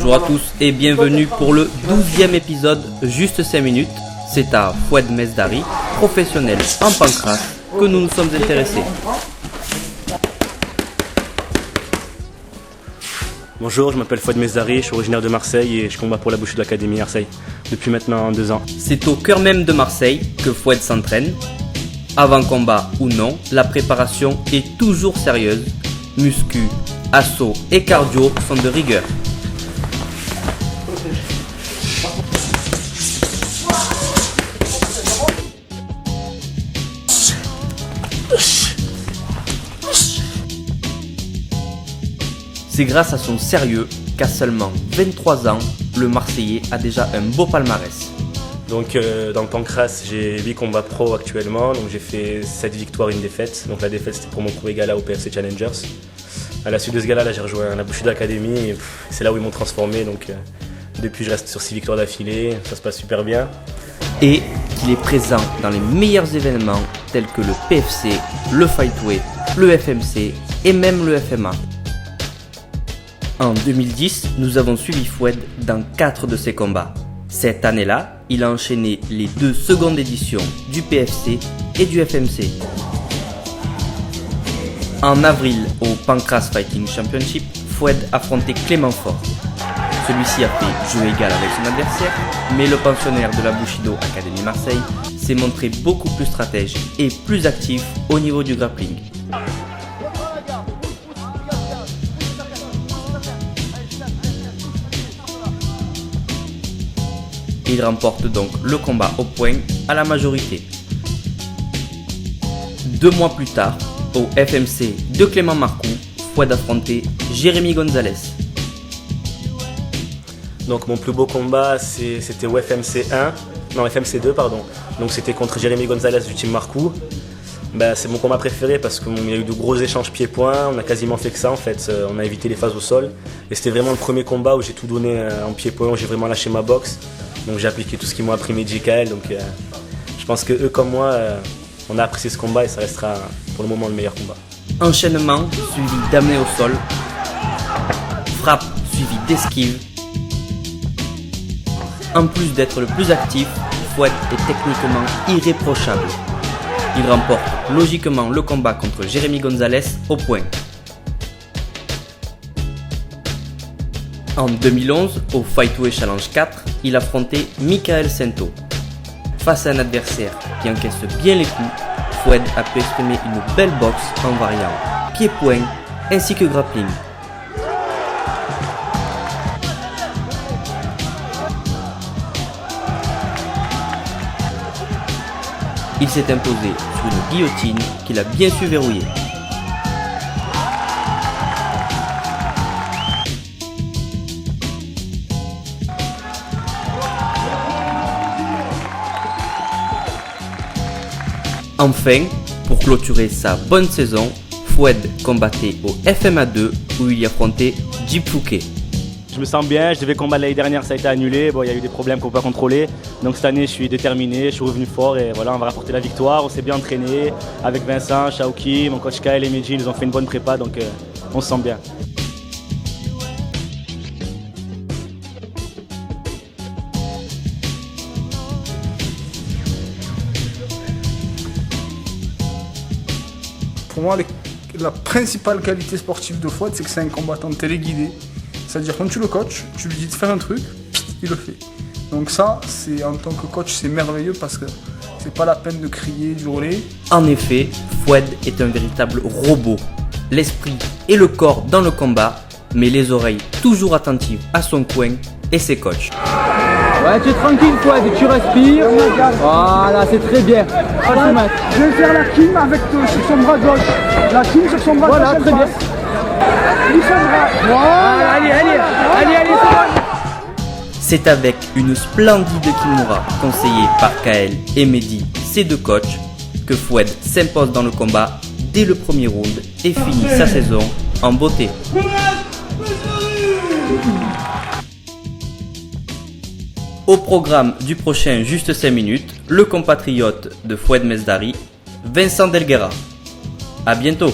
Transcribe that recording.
Bonjour à tous et bienvenue pour le 12e épisode Juste 5 minutes. C'est à Fouad Mesdari, professionnel en pancrace, que nous nous sommes intéressés. Bonjour, je m'appelle Fouad Mesdari, je suis originaire de Marseille et je combats pour la Bushido Academy Marseille depuis maintenant 2 ans. C'est au cœur même de Marseille que Fouad s'entraîne. Avant combat ou non, la préparation est toujours sérieuse. Muscu, assaut et cardio sont de rigueur. C'est grâce à son sérieux qu'à seulement 23 ans, le Marseillais a déjà un beau palmarès. Donc dans le pancrace, j'ai 8 combats pro actuellement, donc j'ai fait 7 victoires, 1 défaite. Donc la défaite c'était pour mon premier gala au PFC Challengers. À la suite de ce gala, j'ai rejoint la Bushido Academy et c'est là où ils m'ont transformé. Donc depuis je reste sur 6 victoires d'affilée, ça se passe super bien. Et qu'il est présent dans les meilleurs événements tels que le PFC, le Fightway, le FMC et même le FMA. En 2010, nous avons suivi Fouad dans 4 de ses combats. Cette année-là, il a enchaîné les 2 secondes éditions du PFC et du FMC. En avril, au Pancras Fighting Championship, Fouad affrontait Clément Fort. Celui-ci a fait jeu égal avec son adversaire, mais le pensionnaire de la Bushido Academy Marseille s'est montré beaucoup plus stratège et plus actif au niveau du grappling. Il remporte donc le combat au point à la majorité. 2 mois plus tard, au FMC de Clément Marcoux, Fouad affrontait Jérémy Gonzalez. Donc mon plus beau combat c'était au FMC 2 pardon. Donc c'était contre Jérémy Gonzalez du team Marcoux. C'est mon combat préféré parce qu'il y a eu de gros échanges pieds-points, on a quasiment fait que ça en fait, on a évité les phases au sol. Et c'était vraiment le premier combat où j'ai tout donné en pieds-points, où j'ai vraiment lâché ma boxe. Donc j'ai appliqué tout ce qu'ils m'ont appris mes JKL, donc je pense que eux comme moi, on a apprécié ce combat et ça restera pour le moment le meilleur combat. Enchaînement suivi d'amener au sol, frappe suivi d'esquive. En plus d'être le plus actif, Fouad est techniquement irréprochable. Il remporte logiquement le combat contre Jérémy Gonzalez au point. En 2011, au Fightway Challenge 4, il affrontait Michael Sento. Face à un adversaire qui encaisse bien les coups, Fouad a pu exprimer une belle boxe en variant pied-point ainsi que grappling. Il s'est imposé sur une guillotine qu'il a bien su verrouiller. Enfin, pour clôturer sa bonne saison, Fouad combattait au FMA 2 où il y affrontait Jeep Fouquet. Je me sens bien, je devais combattre l'année dernière, ça a été annulé, il y a eu des problèmes qu'on ne peut pas contrôler. Donc cette année je suis déterminé, je suis revenu fort et voilà, on va rapporter la victoire. On s'est bien entraîné avec Vincent, Shaoki, mon coach Kael et Medji, ils ont fait une bonne prépa donc on se sent bien. Pour moi, la principale qualité sportive de Fouad, c'est que c'est un combattant téléguidé. C'est-à-dire, quand tu le coaches, tu lui dis de faire un truc, il le fait. Donc ça, en tant que coach, c'est merveilleux parce que c'est pas la peine de crier, d'hurler. En effet, Fouad est un véritable robot. L'esprit et le corps dans le combat, mais les oreilles toujours attentives à son coin et ses coachs. Ouais, tu es tranquille, Fouad, tu respires. Voilà, c'est très bien. Je vais faire la kim sur son bras gauche. La kim sur son bras gauche. Voilà, très bien. Voilà, Allez, C'est avec une splendide kimura conseillée par Kael et Mehdi, ses 2 coachs, que Fouad s'impose dans le combat dès le premier round et finit sa saison en beauté. Au programme du prochain Juste 5 minutes, le compatriote de Fouad Mesdari, Vincent Delguera. À bientôt.